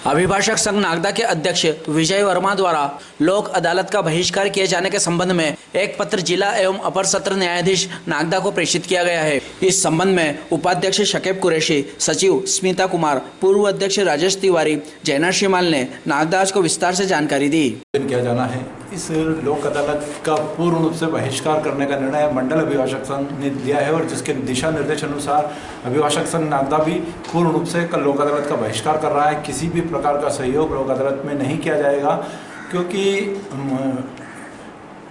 अभिभाषक संघ नागदा के अध्यक्ष विजय वर्मा द्वारा लोक अदालत का बहिष्कार किए जाने के संबंध में एक पत्र जिला एवं अपर सत्र न्यायाधीश नागदा को प्रेषित किया गया है। इस संबंध में उपाध्यक्ष शकीब कुरैशी, सचिव स्मिता कुमार, पूर्व अध्यक्ष राजेश तिवारी, जैना शिमाल ने नागदा को विस्तार से जानकारी दी। किया जाना है। इस लोक अदालत का पूर्ण रूप से बहिष्कार करने का निर्णय मंडल अभिभाषक संघ ने लिया है और जिसके दिशा निर्देश अनुसार अभिभाषक संघ नागदा भी पूर्ण रूप से कल लोक अदालत का बहिष्कार कर रहा है। किसी भी प्रकार का सहयोग लोक अदालत में नहीं किया जाएगा, क्योंकि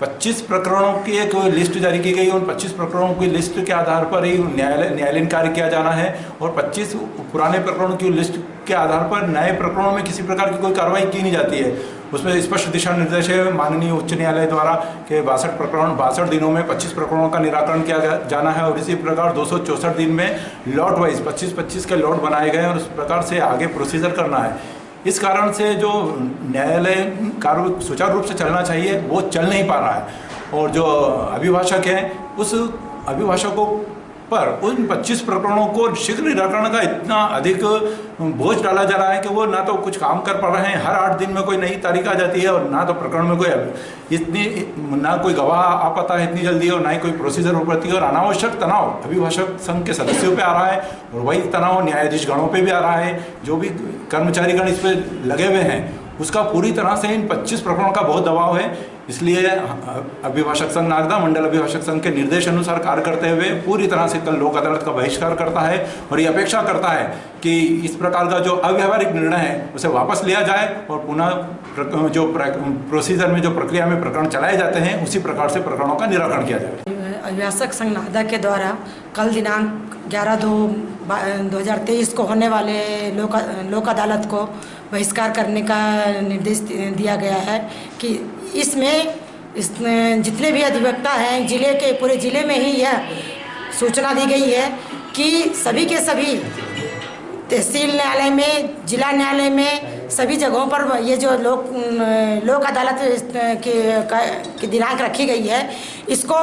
25 प्रकरणों की एक लिस्ट जारी की गई। उन 25 प्रकरणों की लिस्ट के आधार पर ही न्यायालयीन कार्य किया जाना है और 25 पुराने प्रकरणों की लिस्ट के आधार पर नए प्रकरणों में किसी प्रकार की कोई कार्रवाई की नहीं जाती है। उसमें स्पष्ट दिशा निर्देश है माननीय उच्च न्यायालय द्वारा कि 62 दिनों में 25 प्रकरणों का निराकरण किया जाना है और इसी प्रकार 264 दिन में लॉट वाइज 25-25 के लॉट बनाए गए और उस प्रकार से आगे प्रोसीजर करना है। इस कारण से जो न्यायालय कार्य सुचारू रूप से चलना चाहिए वो चल नहीं पा रहा है और जो अभिभाषक हैं उस अभिभाषकों पर उन 25 प्रकरणों को शीघ्र निराकरण का इतना अधिक बोझ डाला जा रहा है कि वो ना तो कुछ काम कर पा रहे हैं। हर 8 दिन में कोई नई तारीख आ जाती है और ना तो प्रकरण में कोई ना कोई गवाह आ पाता है इतनी जल्दी और ना ही कोई प्रोसीजर हो पाती है और अनावश्यक तनाव अभिभाषक संघ के सदस्यों पे आ रहा है और वही तनाव न्यायाधीश गणों पे भी आ रहा है। जो भी कर्मचारीगण इस पर लगे हुए हैं उसका पूरी तरह से इन 25 प्रकरणों का बहुत दबाव है। इसलिए अभिभाषक संघ नागदा मंडल अभिभाषक संघ के निर्देश अनुसार कार्य करते हुए पूरी तरह से कल लोक अदालत का बहिष्कार करता है और ये अपेक्षा करता है कि इस प्रकार का जो अव्यावहारिक निर्णय है उसे वापस लिया जाए और पुनः जो प्रोसीजर में जो प्रक्रिया में प्रकरण चलाए जाते हैं उसी प्रकार से प्रकरणों का निराकरण किया जाए। अभिभाषक संघ नागदा के द्वारा कल दिनांक 11/2/2023 को होने वाले लोक अदालत को बहिष्कार करने का निर्देश दिया गया है कि इसमें जितने भी अधिवक्ता हैं पूरे ज़िले में ही यह सूचना दी गई है कि सभी के सभी तहसील न्यायालय में, जिला न्यायालय में, सभी जगहों पर ये जो लोक अदालत की दिनांक रखी गई है इसको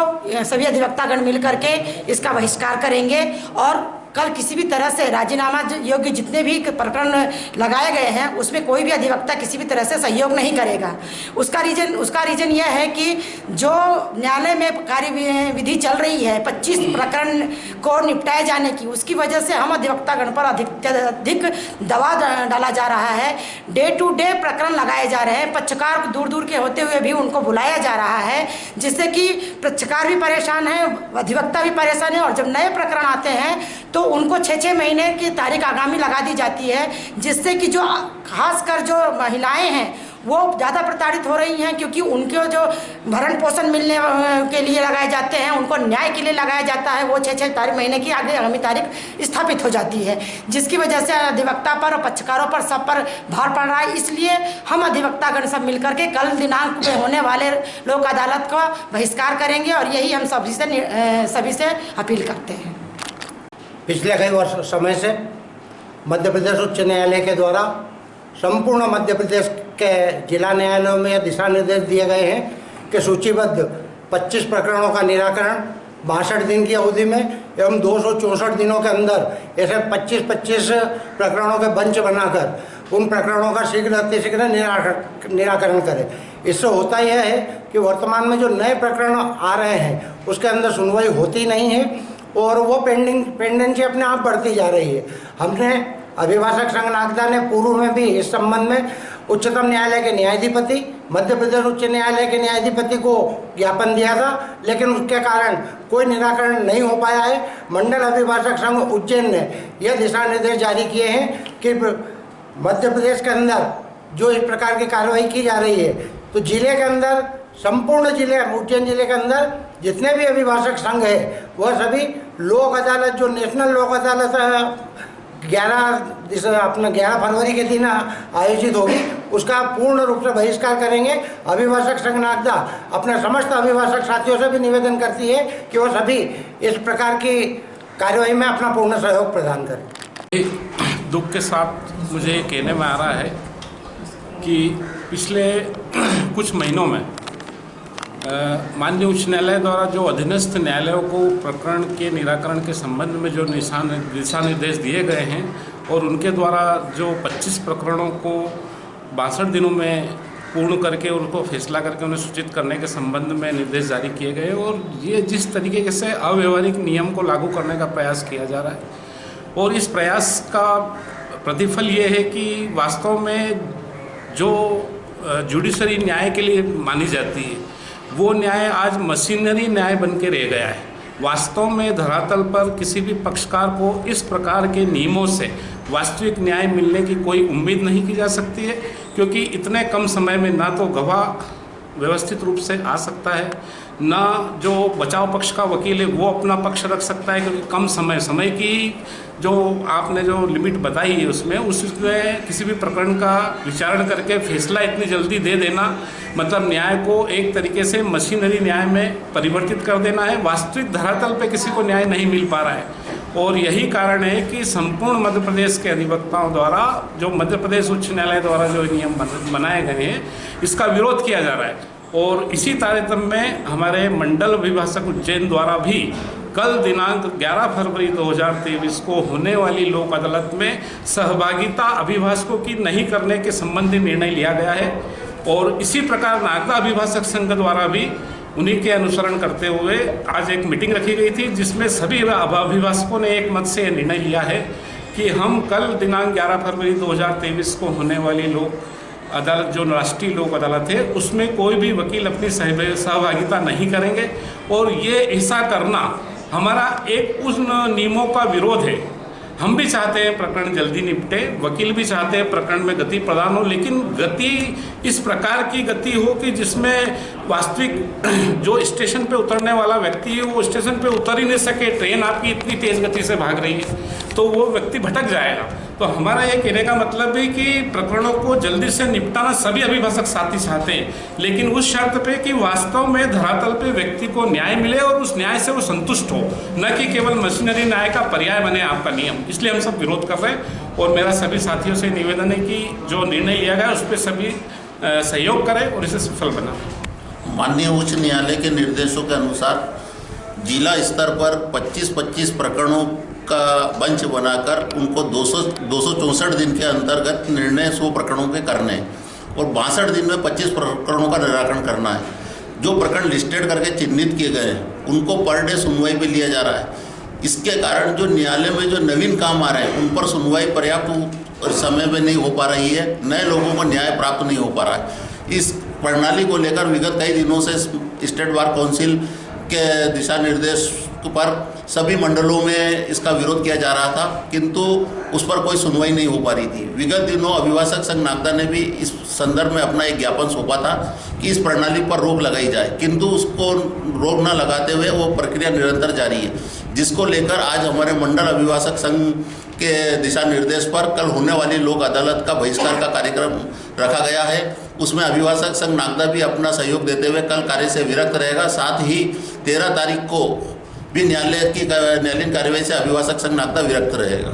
सभी अधिवक्तागण मिल करके इसका बहिष्कार करेंगे और कल किसी भी तरह से राजीनामा योग्य जितने भी प्रकरण लगाए गए हैं उसमें कोई भी अधिवक्ता किसी भी तरह से सहयोग नहीं करेगा। उसका रीजन यह है कि जो न्यायालय में कार्य विधि चल रही है 25 प्रकरण को निपटाए जाने की, उसकी वजह से हम अधिवक्तागण पर अधिक दबाव डाला जा रहा है। डे टू डे प्रकरण लगाए जा रहे हैं। पक्षकार दूर दूर के होते हुए भी उनको बुलाया जा रहा है, जिससे कि पक्षकार भी परेशान है, अधिवक्ता भी परेशान है और जब नए प्रकरण आते हैं तो उनको 6-6 महीने की तारीख आगामी लगा दी जाती है, जिससे कि जो खासकर जो महिलाएं हैं वो ज़्यादा प्रताड़ित हो रही हैं, क्योंकि उनके जो भरण पोषण मिलने के लिए लगाए जाते हैं, उनको न्याय के लिए लगाया जाता है, वो 6-6 महीने की आगामी तारीख स्थापित हो जाती है, जिसकी वजह से अधिवक्ता पर और पक्षकारों पर सब पर भार पड़ रहा है। इसलिए हम अधिवक्तागण सब मिलकर के कल दिनांक में होने वाले लोक अदालत का बहिष्कार करेंगे और यही हम सभी से अपील करते हैं। पिछले कई समय से मध्य प्रदेश उच्च न्यायालय के द्वारा संपूर्ण मध्य प्रदेश के जिला न्यायालयों में यह दिशा निर्देश दिए गए हैं कि सूचीबद्ध 25 प्रकरणों का निराकरण 62 दिन की अवधि में एवं 264 दिनों के अंदर ऐसे 25-25 प्रकरणों के बंच बनाकर उन प्रकरणों का शीघ्र निराकरण करें। इससे होता यह है कि वर्तमान में जो नए प्रकरण आ रहे हैं उसके अंदर सुनवाई होती नहीं है और वो पेंडेंसी अपने आप बढ़ती जा रही है। हमने अभिभाषक संघ नागदा ने पूर्व में भी इस संबंध में उच्चतम न्यायालय के न्यायाधिपति, मध्य प्रदेश उच्च न्यायालय के न्यायाधिपति को ज्ञापन दिया था, लेकिन उसके कारण कोई निराकरण नहीं हो पाया है। मंडल अभिभाषक संघ उज्जैन ने यह दिशा निर्देश जारी किए हैं कि मध्य प्रदेश के अंदर जो इस प्रकार की कार्रवाई की जा रही है तो जिले के अंदर, संपूर्ण जिले उज्जैन जिले के अंदर जितने भी अभिभाषक संघ है वह सभी लोक अदालत, जो नेशनल लोक अदालत 11 फरवरी के दिन आयोजित होगी, उसका पूर्ण रूप से बहिष्कार करेंगे। अभिभाषक संघ नागदा अपने समस्त अभिभाषक साथियों से भी निवेदन करती है कि वो सभी इस प्रकार की कार्यवाही में अपना पूर्ण सहयोग प्रदान करें। दुख के साथ मुझे ये कहने में आ रहा है कि पिछले कुछ महीनों में माननीय उच्च न्यायालय द्वारा जो अधीनस्थ न्यायालयों को प्रकरण के निराकरण के संबंध में जो दिशा निर्देश दिए गए हैं और उनके द्वारा जो 25 प्रकरणों को 62 दिनों में पूर्ण करके उनको फैसला करके उन्हें सूचित करने के संबंध में निर्देश जारी किए गए। और ये जिस तरीके से अव्यवहारिक नियम को लागू करने का प्रयास किया जा रहा है और इस प्रयास का प्रतिफल ये है कि वास्तव में जो जुडिशरी न्याय के लिए मानी जाती है वो न्याय आज मशीनरी न्याय बन के रह गया है। वास्तव में धरातल पर किसी भी पक्षकार को इस प्रकार के नियमों से वास्तविक न्याय मिलने की कोई उम्मीद नहीं की जा सकती है, क्योंकि इतने कम समय में ना तो गवाह व्यवस्थित रूप से आ सकता है, ना जो बचाव पक्ष का वकील है वो अपना पक्ष रख सकता है, क्योंकि कम समय की जो आपने जो लिमिट बताई है उसमें किसी भी प्रकरण का विचारण करके फैसला इतनी जल्दी दे देना मतलब न्याय को एक तरीके से मशीनरी न्याय में परिवर्तित कर देना है। वास्तविक धरातल पे किसी को न्याय नहीं मिल पा रहा है और यही कारण है कि संपूर्ण मध्य प्रदेश के अधिवक्ताओं द्वारा जो मध्य प्रदेश उच्च न्यायालय द्वारा जो नियम बनाए गए हैं इसका विरोध किया जा रहा है। और इसी तारतम्य में हमारे मंडल अभिभाषक उज्जैन द्वारा भी कल दिनांक 11 फरवरी 2023 को होने वाली लोक अदालत में सहभागिता अभिभाषकों की नहीं करने के संबंधी निर्णय लिया गया है। और इसी प्रकार नागदा अभिभाषक संघ द्वारा भी उन्हीं के अनुसरण करते हुए आज एक मीटिंग रखी गई थी, जिसमें सभी अभिभाषकों ने एक मत से यह निर्णय लिया है कि हम कल दिनांक 11 फरवरी 2023 को होने वाली लोक अदालत जो राष्ट्रीय लोक अदालत है उसमें कोई भी वकील अपनी सहभागिता नहीं करेंगे। और ये ऐसा करना हमारा एक उन नियमों का विरोध है। हम भी चाहते हैं प्रकरण जल्दी निपटे, वकील भी चाहते हैं प्रकरण में गति प्रदान हो, लेकिन गति इस प्रकार की गति हो कि जिसमें वास्तविक जो स्टेशन पे उतरने वाला व्यक्ति है वो स्टेशन पे उतर ही नहीं सके, ट्रेन आपकी इतनी तेज़ गति से भाग रही है तो वो व्यक्ति भटक जाएगा। तो हमारा ये कहने का मतलब है कि प्रकरणों को जल्दी से निपटाना सभी अभिभाषक साथी चाहते हैं, लेकिन उस शर्त पे कि वास्तव में धरातल पे व्यक्ति को न्याय मिले और उस न्याय से वो संतुष्ट हो, न कि केवल मशीनरी न्याय का पर्याय बने आपका नियम। इसलिए हम सब विरोध कर रहे हैं और मेरा सभी साथियों से निवेदन है कि जो निर्णय लिया गया उस पर सभी सहयोग करें और इसे सफल बनाएं। माननीय उच्च न्यायालय के निर्देशों के अनुसार जिला स्तर पर 25-25 प्रकरणों का बेंच बनाकर उनको 264 दिन के अंतर्गत निर्णय 100 प्रकरणों के करने और 62 दिन में 25 प्रकरणों का निराकरण करना है। जो प्रकरण लिस्टेड करके चिन्हित किए गए हैं उनको पर डे सुनवाई पे लिया जा रहा है। इसके कारण जो न्यायालय में जो नवीन काम आ रहे हैं उन पर सुनवाई पर्याप्त समय में नहीं हो पा रही है, नए लोगों को न्याय प्राप्त नहीं हो पा रहा है। इस प्रणाली को लेकर विगत कई दिनों से स्टेट बार काउंसिल के दिशा निर्देश पर सभी मंडलों में इसका विरोध किया जा रहा था, किंतु उस पर कोई सुनवाई नहीं हो पा रही थी। विगत दिनों अभिभाषक संघ नागदा ने भी इस संदर्भ में अपना एक ज्ञापन सौंपा था कि इस प्रणाली पर रोक लगाई जाए, किंतु उसको रोक न लगाते हुए वो प्रक्रिया निरंतर जारी है, जिसको लेकर आज हमारे मंडल अभिभाषक संघ के दिशा निर्देश पर कल होने वाली लोक अदालत का बहिष्कार का कार्यक्रम रखा गया है। उसमें अभिभाषक संघ नागदा भी अपना सहयोग देते हुए कल कार्य से विरक्त रहेगा। साथ ही 13 तारीख को भी न्यायालयीन कार्यवाही से अभिभाषक संघ नागदा विरक्त रहेगा।